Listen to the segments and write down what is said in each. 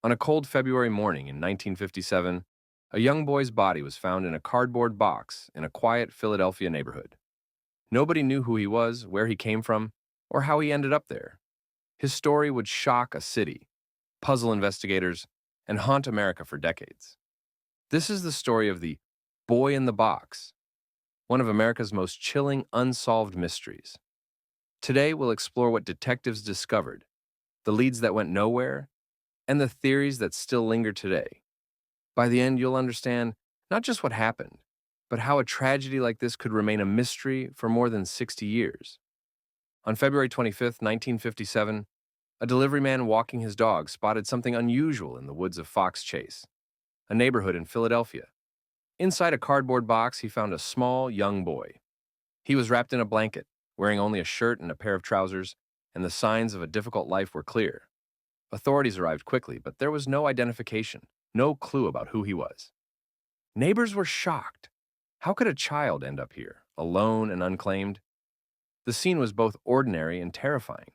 On a cold February morning in 1957, a young boy's body was found in a cardboard box in a quiet Philadelphia neighborhood. Nobody knew who he was, where he came from, or how he ended up there. His story would shock a city, puzzle investigators, and haunt America for decades. This is the story of the boy in the box, one of America's most chilling unsolved mysteries. Today, we'll explore what detectives discovered, the leads that went nowhere, and the theories that still linger today. By the end, you'll understand not just what happened, but how a tragedy like this could remain a mystery for more than 60 years. On February 25th, 1957, a delivery man walking his dog spotted something unusual in the woods of Fox Chase, a neighborhood in Philadelphia. Inside a cardboard box, he found a small, young boy. He was wrapped in a blanket, wearing only a shirt and a pair of trousers, and the signs of a difficult life were clear. Authorities arrived quickly, but there was no identification, no clue about who he was. Neighbors were shocked. How could a child end up here, alone and unclaimed? The scene was both ordinary and terrifying,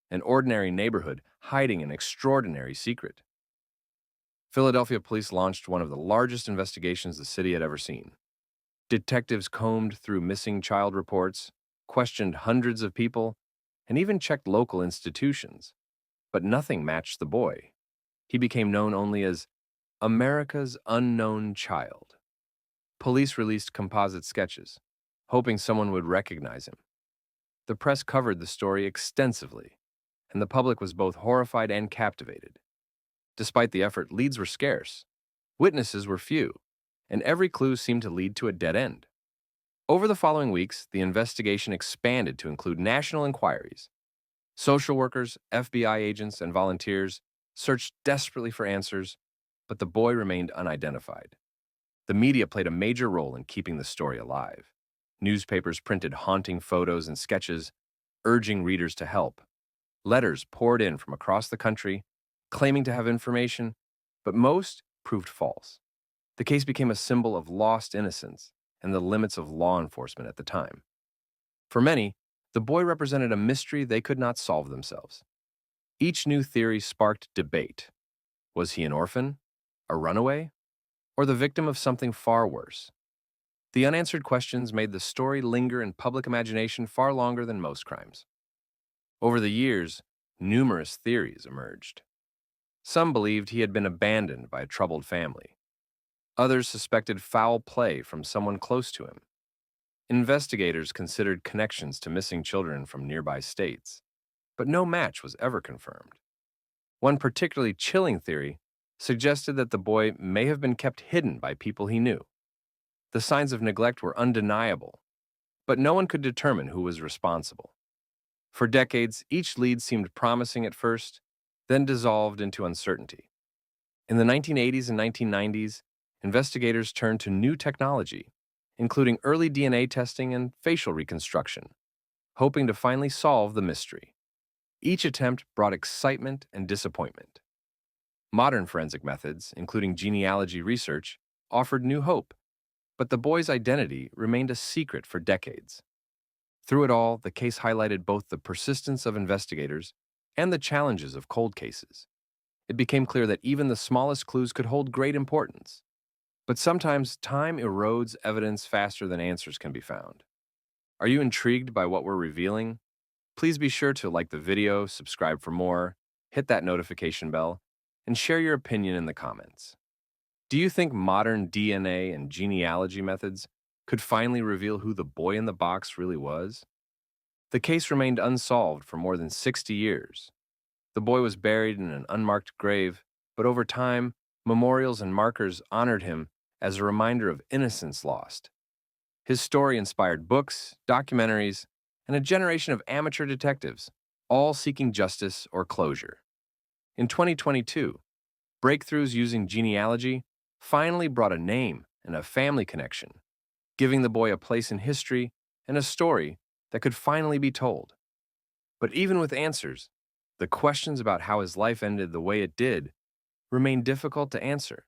an ordinary neighborhood hiding an extraordinary secret. Philadelphia police launched one of the largest investigations the city had ever seen. Detectives combed through missing child reports, questioned hundreds of people, and even checked local institutions. But nothing matched the boy. He became known only as America's unknown child. Police released composite sketches, hoping someone would recognize him. The press covered the story extensively, and the public was both horrified and captivated. Despite the effort, leads were scarce, witnesses were few, and every clue seemed to lead to a dead end. Over the following weeks, the investigation expanded to include national inquiries. Social workers, FBI agents, and volunteers searched desperately for answers, but the boy remained unidentified. The media played a major role in keeping the story alive. Newspapers printed haunting photos and sketches, urging readers to help. Letters poured in from across the country, claiming to have information, but most proved false. The case became a symbol of lost innocence and the limits of law enforcement at the time. For many, the boy represented a mystery they could not solve themselves. Each new theory sparked debate. Was he an orphan, a runaway, or the victim of something far worse? The unanswered questions made the story linger in public imagination far longer than most crimes. Over the years, numerous theories emerged. Some believed he had been abandoned by a troubled family. Others suspected foul play from someone close to him. Investigators considered connections to missing children from nearby states, but no match was ever confirmed. One particularly chilling theory suggested that the boy may have been kept hidden by people he knew. The signs of neglect were undeniable, but no one could determine who was responsible. For decades, each lead seemed promising at first, then dissolved into uncertainty. In the 1980s and 1990s, investigators turned to new technology, including early DNA testing and facial reconstruction, hoping to finally solve the mystery. Each attempt brought excitement and disappointment. Modern forensic methods, including genealogy research, offered new hope, but the boy's identity remained a secret for decades. Through it all, the case highlighted both the persistence of investigators and the challenges of cold cases. It became clear that even the smallest clues could hold great importance. But sometimes time erodes evidence faster than answers can be found. Are you intrigued by what we're revealing? Please be sure to like the video, subscribe for more, hit that notification bell, and share your opinion in the comments. Do you think modern DNA and genealogy methods could finally reveal who the boy in the box really was? The case remained unsolved for more than 60 years. The boy was buried in an unmarked grave, but over time, memorials and markers honored him as a reminder of innocence lost. His story inspired books, documentaries, and a generation of amateur detectives, all seeking justice or closure. In 2022, breakthroughs using genealogy finally brought a name and a family connection, giving the boy a place in history and a story that could finally be told. But even with answers, the questions about how his life ended the way it did remain difficult to answer,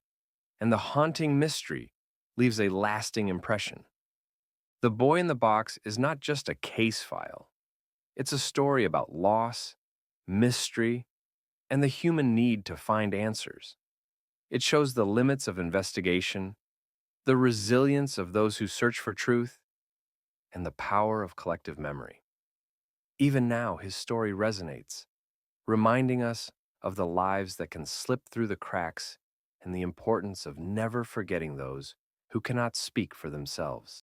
and the haunting mystery leaves a lasting impression. The Boy in the Box is not just a case file. It's a story about loss, mystery, and the human need to find answers. It shows the limits of investigation, the resilience of those who search for truth, and the power of collective memory. Even now, his story resonates, reminding us of the lives that can slip through the cracks and the importance of never forgetting those who cannot speak for themselves.